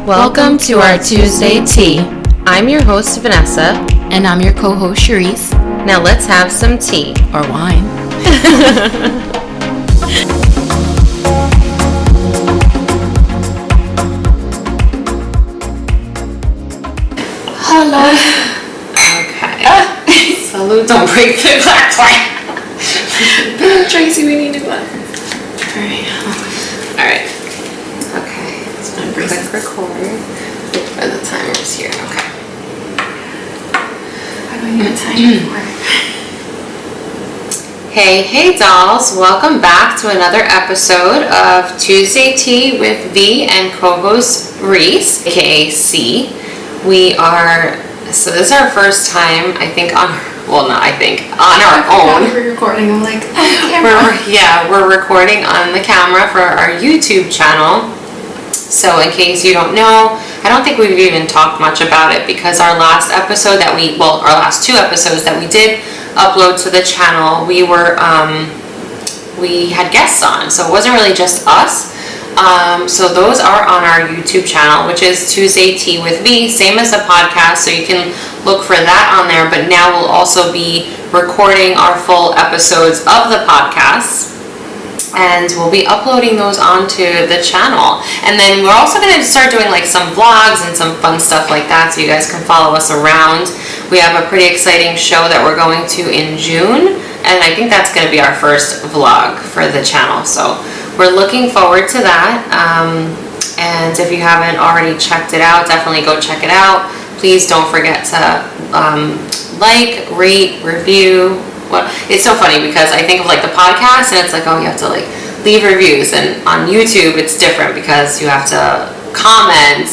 Welcome to our Tuesday tea. I'm your host, Vanessa. And I'm your co-host, Reece. Now let's have some tea. Or wine. Hello. Okay. Salute, don't break the glass. Tracy, we need a glass. Alright. Okay. It's going to click record. By the timer's here. Okay. I don't need a timer for. Hey dolls. Welcome back to another episode of Tuesday Tea with V and co-host Reece, aka Cee. So this is our first time, I think, on our own. We're recording, I'm like, We're recording on the camera for our YouTube channel. So in case you don't know, I don't think we've even talked much about it because our last two episodes that we did upload to the channel, we had guests on, so it wasn't really just us. So those are on our YouTube channel, which is Tuesday Tea with V, same as the podcast, so you can look for that on there. But now we'll also be recording our full episodes of the podcast, and we'll be uploading those onto the channel. And then we're also going to start doing like some vlogs and some fun stuff like that, so you guys can follow us around. We have a pretty exciting show that we're going to in June, and I think that's going to be our first vlog for the channel. So we're looking forward to that. And if you haven't already checked it out, definitely go check it out. Please don't forget to like, rate, review. It's so funny because I think of like the podcast and it's like, oh, you have to like leave reviews, and on YouTube it's different because you have to comment,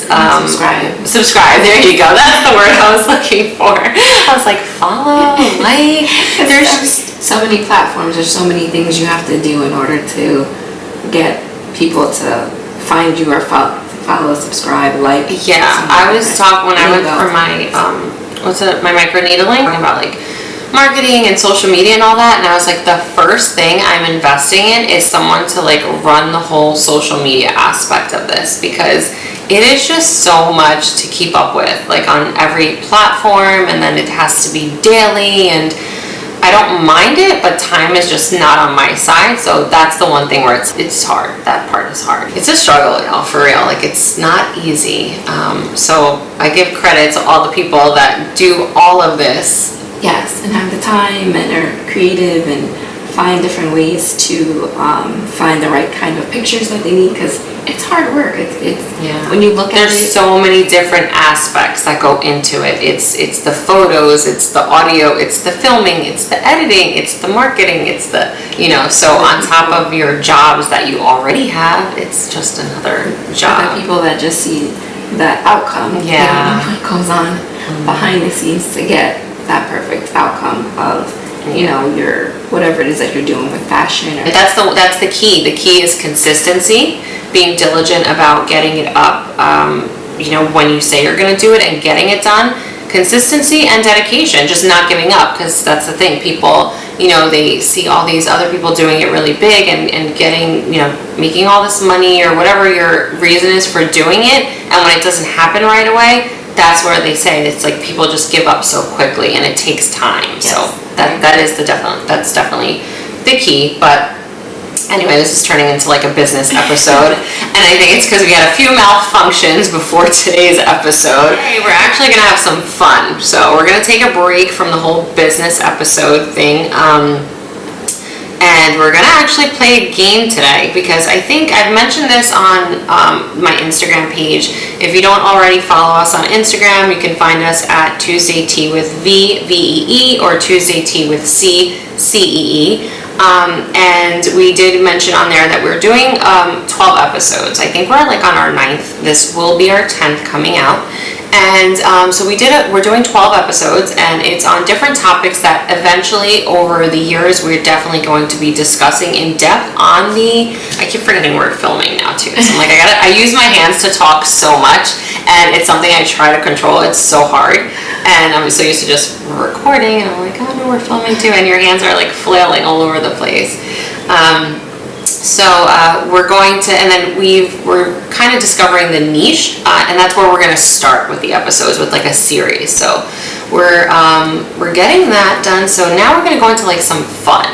subscribe. There you go. That's the word I was looking for. I was like, follow, like. There's so many platforms. There's so many things you have to do in order to get people to find you or follow, subscribe, like. Yeah, I was talking when I went for my my microneedling, talking about like marketing and social media and all that, and I was like, the first thing I'm investing in is someone to like run the whole social media aspect of this, because it is just so much to keep up with, like on every platform, and then it has to be daily, and I don't mind it, but time is just not on my side. So that's the one thing where it's hard. That part is hard. It's a struggle, y'all, for real. Like, it's not easy. So I give credit to all the people that do all of this. Yes, and have the time and are creative and find different ways to find the right kind of pictures that they need, because it's hard work. It's when you look at it. There's so many different aspects that go into it. It's the photos, it's the audio, it's the filming, it's the editing, it's the marketing, it's the, so on top of your jobs that you already have, it's just another job. The people that just see that outcome, they don't know what goes on behind the scenes to get that perfect outcome of your whatever it is that you're doing with fashion. That's the key. The key is consistency, being diligent about getting it up. When you say you're going to do it and getting it done. Consistency and dedication, just not giving up, because that's the thing. People, they see all these other people doing it really big and getting, making all this money or whatever your reason is for doing it, and when it doesn't happen right away, that's where they say it's like people just give up so quickly, and it takes time. Yes. So that's definitely the key. But anyway, this is turning into like a business episode, and I think it's because we had a few malfunctions before today's episode. Hey, we're actually gonna have some fun, so we're gonna take a break from the whole business episode thing. And we're gonna actually play a game today, because I think I've mentioned this on my Instagram page. If you don't already follow us on Instagram, you can find us at Tuesday Tea with VEE, or Tuesday Tea with CEE. And we did mention on there that we're doing 12 episodes. I think we're like on our 9th. This will be our 10th coming out. And so we're doing 12 episodes, and it's on different topics that eventually over the years we're definitely going to be discussing in depth on I keep forgetting we're filming now too. So I'm like, I use my hands to talk so much, and it's something I try to control. It's so hard. And I'm so used to just recording, and I'm like, oh no, we're filming too, and your hands are like flailing all over the place. So we're going to, and then we're kind of discovering the niche, and that's where we're going to start with the episodes, with like a series. So we're getting that done. So now we're going to go into like some fun.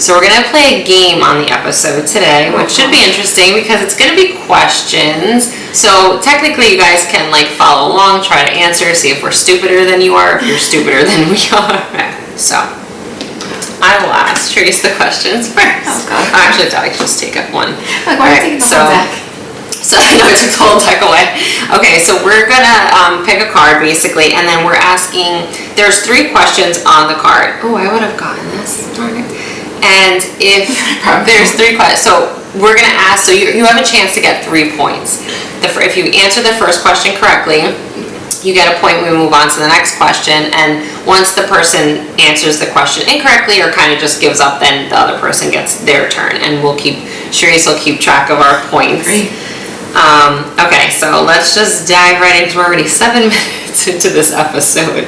So we're going to play a game on the episode today, which should be interesting because it's going to be questions. So technically you guys can like follow along, try to answer, see if we're stupider than you are, if you're stupider than we are. So I will ask Reece the questions first. Oh God. Actually, I can just take up one. Like, why are you taking the whole deck? So I know I took the whole deck away. Okay, so we're gonna pick a card basically, and then we're asking. There's 3 questions on the card. Oh, I would have gotten this. Darn it. And if there's 3 questions, so we're gonna ask. So you have a chance to get 3 points. If you answer the first question correctly, you get a point. We move on to the next question, and once the person answers the question incorrectly or kind of just gives up, then the other person gets their turn, and Reece will keep track of our points. Great. Okay, so let's just dive right into. We're already 7 minutes into this episode.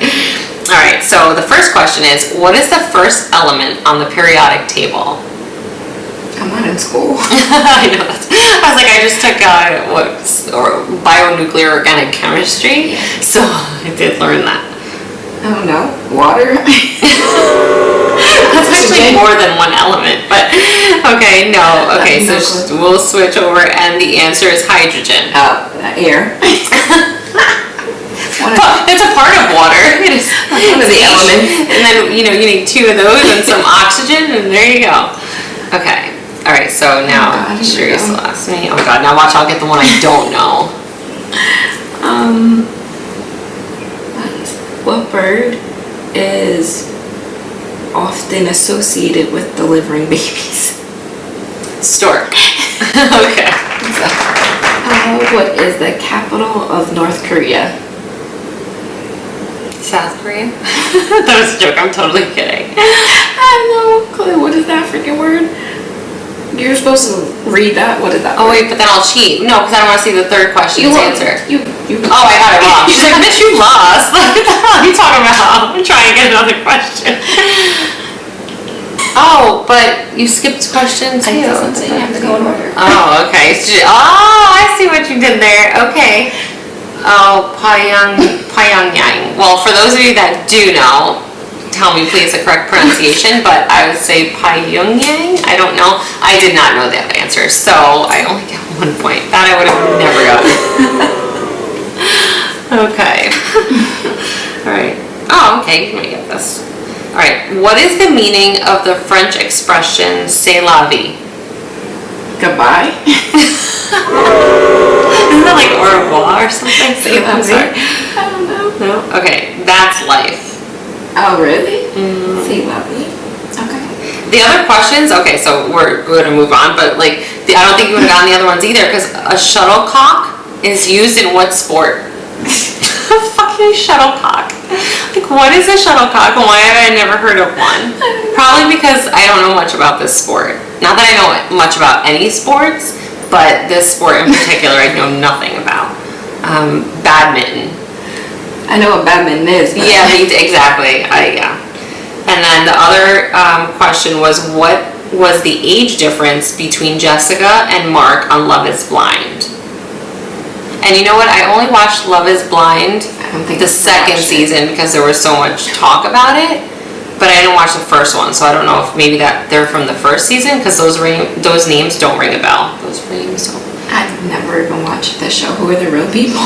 All right, so the first question is, what is the first element on the periodic table? I'm not in school. I know that. I was like, I just took bionuclear organic chemistry, so I did learn that. I don't know. Water? That's actually more than one element, but okay, no. Okay, so we'll switch over, and the answer is hydrogen. Air. It's a part of water. It is one of the elements. And then, you need 2 of those and some oxygen, and there you go. Okay. All right, so now Reece will ask me. Oh God, now watch, I'll get the one I don't know. What bird is often associated with delivering babies? Stork. Okay. What is the capital of North Korea? South Korea? That was a joke, I'm totally kidding. I have no clue. What is that freaking word? You're supposed to read that. What is that? Oh wait, but then I'll cheat. No, because I don't want to see the third question's answer. You. Oh, I got it wrong. She's like, bitch, you lost. What the hell are you talking about? I'm trying to get another question. Oh, but you skipped questions too. I doesn't say you have to go in order. Oh, okay. Oh, I see what you did there. Okay. Oh, Pyongyang. Well, for those of you that do know, tell me please the correct pronunciation, but I would say Pyongyang. I don't know. I did not know that answer, so I only get 1 point. That I would have never gotten. Okay. All right. Oh, okay. You may get this. All right. What is the meaning of the French expression "c'est la vie"? Goodbye. Isn't that like au revoir or something? I'm sorry. I don't know. No? Okay. That's life. Oh, really? C'est la vie. Okay. The other questions, okay, so we're going to move on, but like, I don't think you would have gotten the other ones either, because a shuttlecock is used in what sport? A fucking shuttlecock. Like, what is a shuttlecock, and why have I never heard of one? Probably because I don't know much about this sport. Not that I know much about any sports, but this sport in particular I know nothing about. Badminton. I know what badminton is. Yeah, exactly. Yeah. And then the other question was, what was the age difference between Jessica and Mark on Love is Blind? And you know what? I only watched Love is Blind the second season because there was so much talk about it, but I didn't watch the first one, so I don't know if maybe that they're from the first season, because those names don't ring a bell. Those names don't. I've never even watched this show. Who are the real people?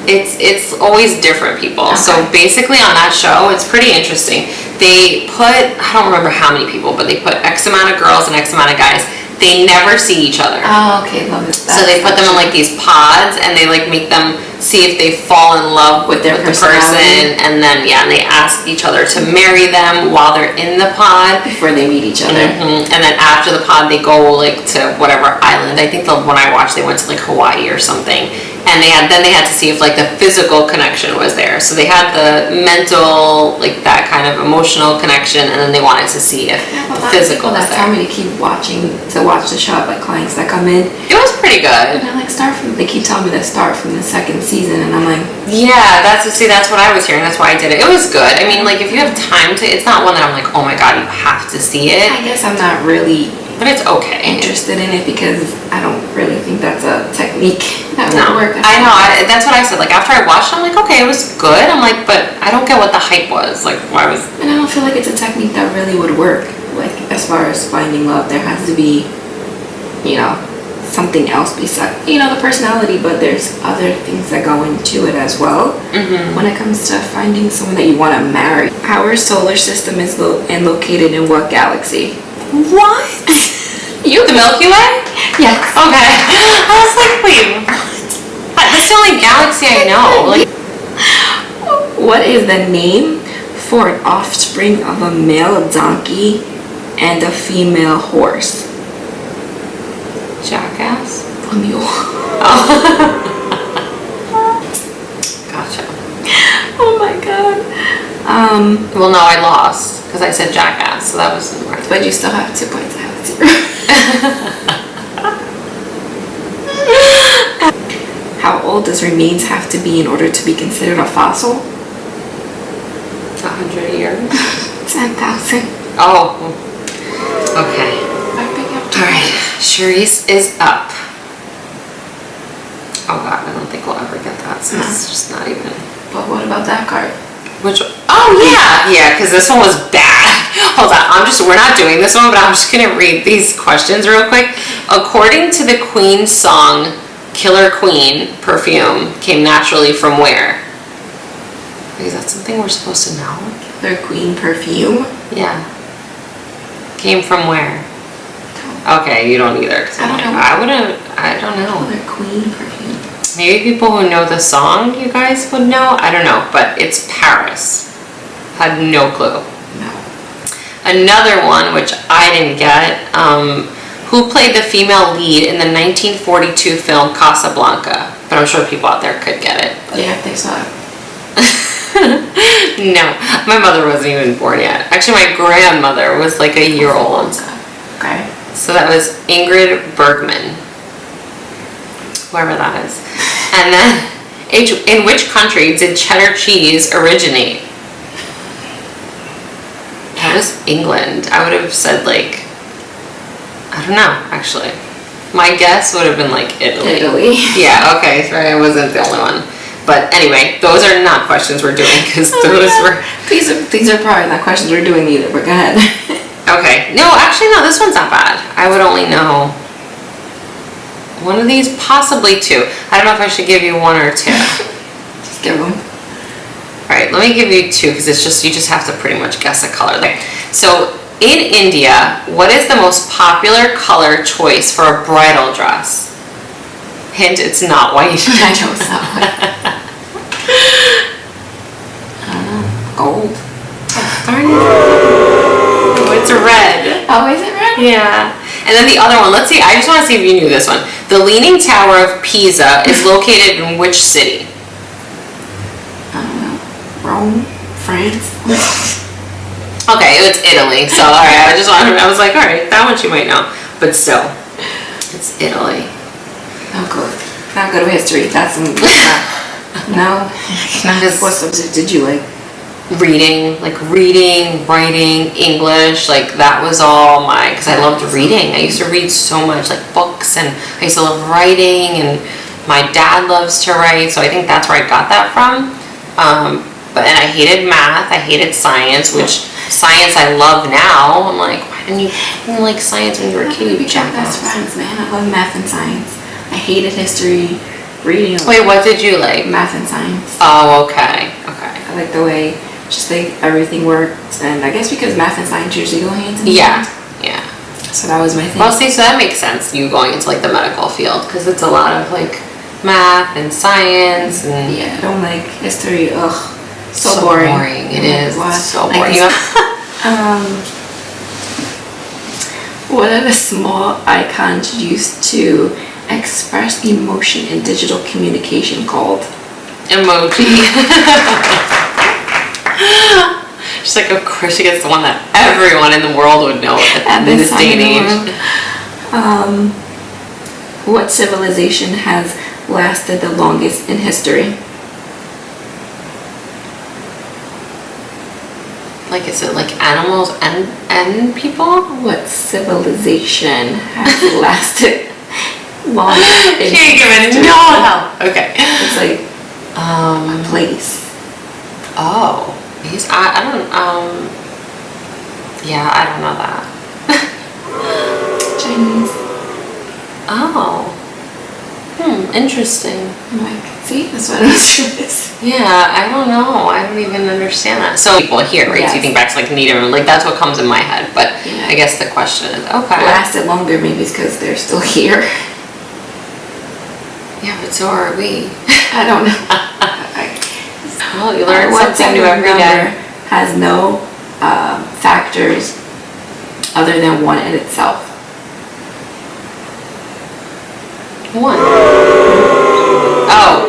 It's always different people. Okay. So basically on that show, it's pretty interesting. They put, I don't remember how many people, but they put X amount of girls and X amount of guys. They never see each other. Oh, okay. Love it. So they put them in like these pods, and they like make them see if they fall in love with the person, and then and they ask each other to marry them while they're in the pod before they meet each other. Mm-hmm. And then after the pod, they go like to whatever island. I think the one I watched, they went to like Hawaii or something. And they had to see if like the physical connection was there. So they had the mental, like that kind of emotional connection, and then they wanted to see if the physical was there. That's how many keep watching to watch the show, like clients that come in. It was pretty good. And I like they keep telling me to start from the second season, and I'm like, yeah, that's what I was hearing. That's why I did it. It was good. I mean, like if you have time to, it's not one that I'm like, oh my god, you have to see it. I guess I'm not really but it's okay. interested in it because I don't really think that's a technique that would work. I know. That's what I said. Like after I watched it, I'm like, okay, it was good. I'm like, but I don't get what the hype was. Like, why was? And I don't feel like it's a technique that really would work. Like as far as finding love, there has to be, you know, something else besides, you know, the personality. But there's other things that go into it as well. When it comes to finding someone that you want to marry. Our solar system is located in what galaxy? What? The Milky Way? Yes. Okay. I was like, wait, what? That's the only galaxy I know. Like, what is the name for an offspring of a male donkey and a female horse? Jackass? A mule. Oh. Gotcha. Oh my god. Well, no, I lost because I said jackass, so that wasn't right. But you still have 2 points. I have 0. How old does remains have to be in order to be considered a fossil? 100 years. 10,000. Oh. Okay. Alright. Cherise is up. Oh god, I don't think we'll ever get that. So it's just not even. But what about that card? Which? Oh yeah, yeah. Because this one was bad. Hold on. We're not doing this one, but I'm just gonna read these questions real quick. According to the Queen song, "Killer Queen" perfume came naturally from where? Is that something we're supposed to know? Killer Queen perfume? Yeah. Came from where? Okay, you don't either. I don't know. I don't know. Killer Queen perfume. Maybe people who know the song, you guys would know. I don't know, but it's Paris. Had no clue. No. Another one, which I didn't get, who played the female lead in the 1942 film Casablanca? But I'm sure people out there could get it. Yeah, if they saw it. No, my mother wasn't even born yet. Actually, my grandmother was like a year old. Okay. So that was Ingrid Bergman. Whoever that is. And then, in which country did cheddar cheese originate? That was England. I would have said like, I don't know, actually. My guess would have been like Italy. Italy. Yeah, okay, sorry, I wasn't the only one. But anyway, those are not questions we're doing because those were... These are probably not questions we're doing either, but go ahead. Okay. No, actually, no, this one's not bad. I would only know one of these, possibly 2. I don't know if I should give you 1 or 2. Just give them. Alright, let me give you 2 because it's just, you just have to pretty much guess a color there. So, in India, what is the most popular color choice for a bridal dress? Hint, it's not white. I know it's not white. Gold. Darn it. Oh, it's red. Oh, is it red? Yeah. And then the other one, let's see, I just want to see if you knew this one. The Leaning Tower of Pisa is located in which city? I don't know. Rome? France? Okay, it's Italy. So, alright, I was like, alright, that one you might know. But still, it's Italy. Not good. Not good with history. That's some... No? What subject did you like? Reading, writing, English, like that was all because I loved reading. I used to read so much, like books, and I used to love writing, and my dad loves to write, so I think that's where I got that from. And I hated math, I hated science, which science I love now. I'm like, why didn't you like science when you were a kid? We got best friends, man. I love math and science. I hated history, reading. Wait, what did you like? Math and science. Oh, okay. I like the way just like everything worked, and I guess because math and science usually go hand in hand. Yeah. So that was my thing. Well, see, so that makes sense. You going into like the medical field because it's a lot of like math and science and. Yeah, I don't like history. Ugh, so boring. It is. What? So boring. What are the small icons used to express emotion in digital communication called? Emoji. She's like, of course she gets the one that everyone in the world would know in this day and age. What civilization has lasted the longest in history? Like, is it like animals and people? What civilization has lasted longer? Can't give it no help. Okay. It's like a place. Oh. I don't, yeah, I don't know that. Chinese. Oh. Interesting. I'm like, see, that's what I was sure this. Yeah, I don't know. I don't even understand that. So people here, right? Yes. So you think back to like Native, like that's what comes in my head. But yeah. I guess the question is, okay. Lasted longer, maybe it's because they're still here. Yeah, but so are we. I don't know. Well, you learn something new every day. Has no factors other than one in itself. One. Oh.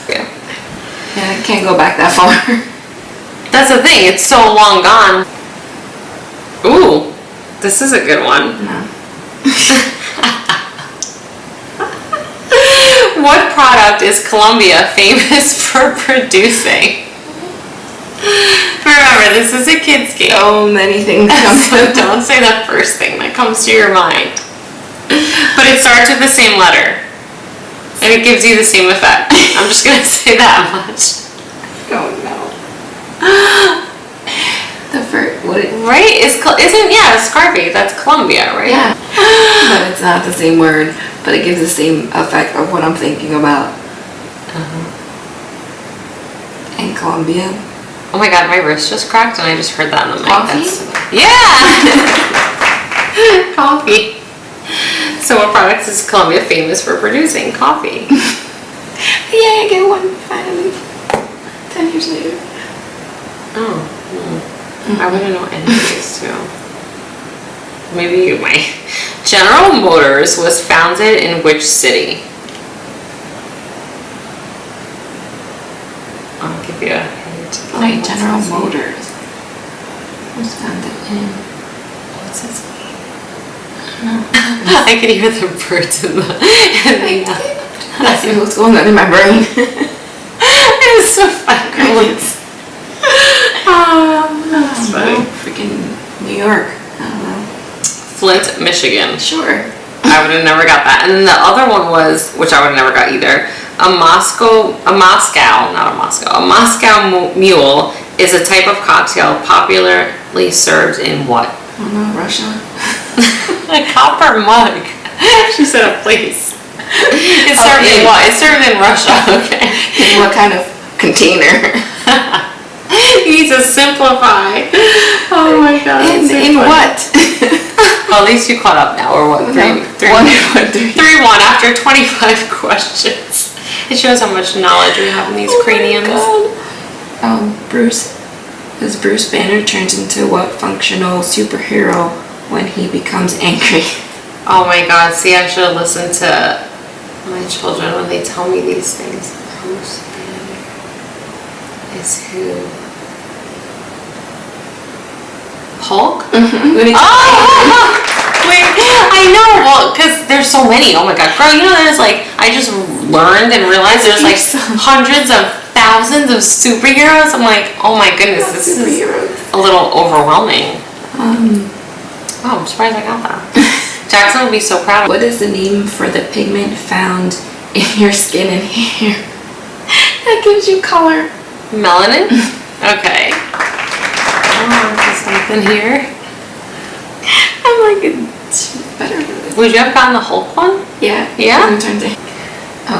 Yeah. Yeah, I can't go back that far. That's the thing. It's so long gone. Ooh, this is a good one. No. What product is Colombia famous for producing? Remember, this is a kid's game. So many things come So don't say the first thing that comes to your mind. But it starts with the same letter. And it gives you the same effect. I'm just going to say that much. Oh no. The first, what? Right? Scarpe, that's Colombia, right? Yeah. But it's not the same word, but it gives the same effect of what I'm thinking about. In Colombia. Oh my god, my wrist just cracked and I just heard that in the mic. Coffee? Yeah! Coffee. So what products is Colombia famous for producing? Coffee. Yeah, I get one finally. 10 years later. Oh. I wouldn't know any of these too. Maybe you might. General Motors was founded in which city? I'll give you a hint. Like General Motors was founded in. What's his name? I could hear the birds in the. That's what's going on in my brain. It was so funny. That's funny. Freaking New York. I don't know. Flint, Michigan. Sure. I would have never got that. And then the other one was, which I would have never got either, a Moscow Mule is a type of cocktail popularly served in what? I don't know, Russia. A copper mug. She said a place. It's served in what? It's served in Russia, okay. In what kind of container? You need to simplify. Oh my god. In what? Well, at least you caught up now, or what? 3-1 after 25 questions. It shows how much knowledge we have in these craniums. Bruce Banner turns into what functional superhero when he becomes angry? Oh my god, see, I should have listened to my children when they tell me these things. Bruce Banner is who? Hulk? Mm-hmm. Oh! Wait, I know, well, because there's so many. Oh my god, girl, you know, there's like, I just learned and realized there's like hundreds of thousands of superheroes. I'm like, oh my goodness, this is a little overwhelming. Oh, I'm surprised I got that. Jackson will be so proud. What is the name for the pigment found in your skin and hair that gives you color? Melanin? Okay. There's something here. I'm like, it's better than this. Would you have gotten the Hulk one? Yeah. Yeah?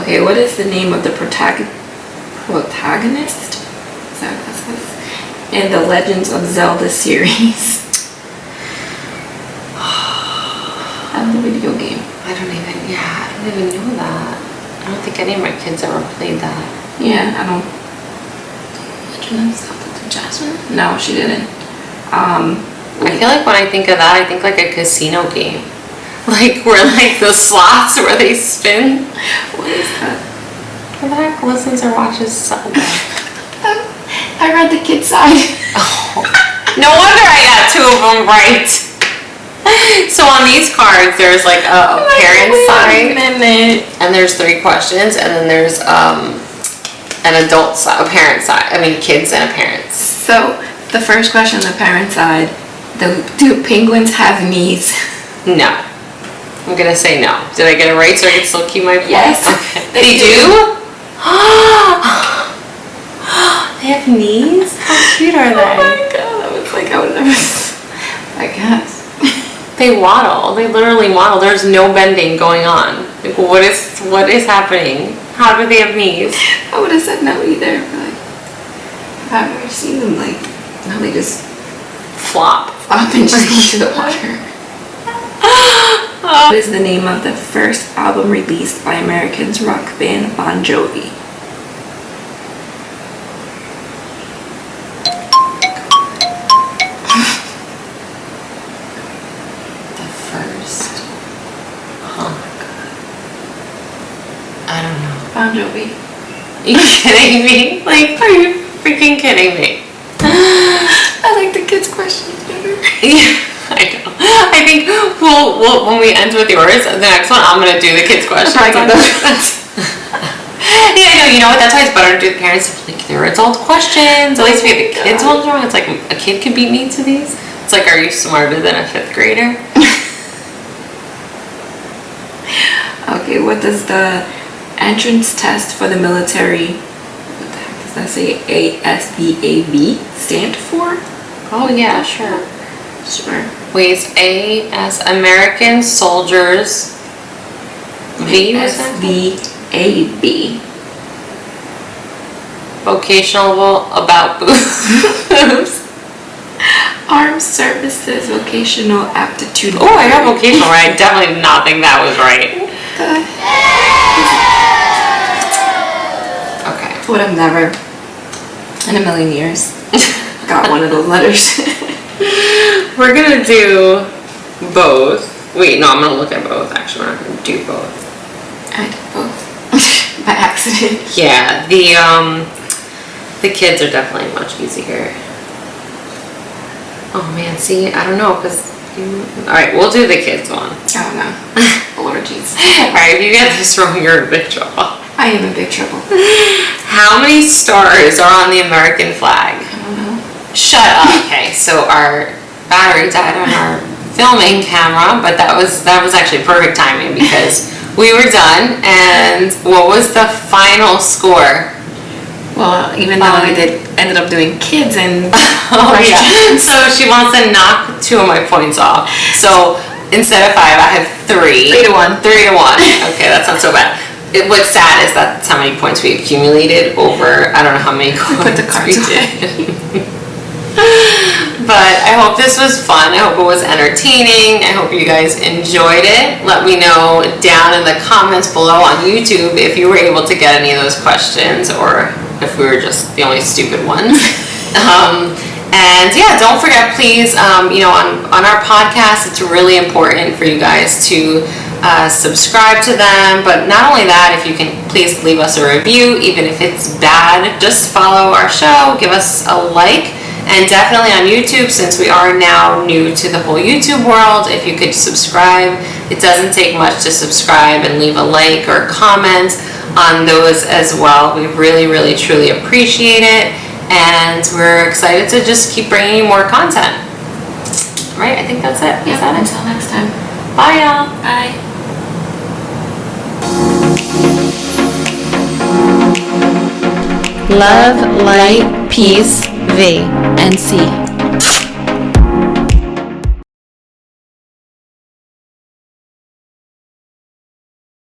Okay, what is the name of the protagonist? Is that what that says? In the Legends of Zelda series. Of the video game. I don't even know that. I don't think any of my kids ever played that. Yeah, I don't. Legend of Zelda to Jasmine? No, she didn't. I feel like when I think of that, I think like a casino game. Like where like the slots where they spin. What is that? Who the heck listens or watches Zelda? I read the kid side. Oh, no wonder I got 2 of them right. So on these cards, there's like a parent side, and there's 3 questions, and then there's an adult side, a parent side. I mean, kids and a parent. So The first question on the parent side, do penguins have knees? No. I'm gonna say no. Did I get it right so I can still keep my point? Yes. Okay. They do? They have knees? How cute are they? Oh my god, that was like, I would never, I guess. They waddle. They literally waddle. There's no bending going on. Like, what is happening? How do they have knees? I would have said no either. But like, I've never seen them like, no, they just flop and just go into the water. What is the name of the first album released by Americans rock band Bon Jovi? The first? Oh my god. I don't know. Bon Jovi. Are you kidding me? Like, are you freaking kidding me? I like the kids' questions better. Yeah, I know. I think we'll when we end with yours, the next one I'm gonna do the kids' questions. I get Yeah, I know. You know what? That's why it's better to do the parents. Like, they're adult questions. At least we have the kids ones wrong. It's like a kid could beat me to these. It's like, are you smarter than a 5th grader? Okay, what does the entrance test for the military, what the heck does that say, ASVAB stand for? Oh yeah, sure. Sure. Wait, A as American Soldiers. V was that? ASVAB. Vocational about boobs. Armed Services Vocational Aptitude. Oh, I got vocational right. I definitely did not think that was right. Okay. Would have never in a million years got one of those letters. We're gonna do both. Wait, no, I'm gonna look at both. Actually, we're not gonna do both. I did both by accident. Yeah, the kids are definitely much easier. Oh man, see, I don't know, because alright, we'll do the kids one. Oh no. Allergies. Alright, if you get this wrong, you're in big trouble. I am in big trouble. How many stars are on the American flag? I don't know. Shut up. Okay, so our battery died on our filming camera, but that was actually perfect timing because we were done. And what was the final score? Well, even though I ended up doing kids and oh yeah. So she wants to knock 2 of my points off. So instead of 5, I have 3. 3 to 1. 3 to 1. Okay, that's not so bad. What's sad is that's how many points we accumulated over. I don't know how many put the cards we did. But I hope this was fun. I hope it was entertaining. I hope you guys enjoyed it. Let me know down in the comments below on YouTube if you were able to get any of those questions or if we were just the only stupid ones. And yeah, don't forget, please, on our podcast, it's really important for you guys to subscribe to them. But not only that, if you can please leave us a review, even if it's bad, just follow our show, give us a like. And definitely on YouTube, since we are now new to the whole YouTube world, if you could subscribe. It doesn't take much to subscribe and leave a like or comment on those as well. We really, really, truly appreciate it. And we're excited to just keep bringing you more content. All right, I think that's it. Yeah, until next time. Bye, y'all. Bye. Love, light, peace, V. And C.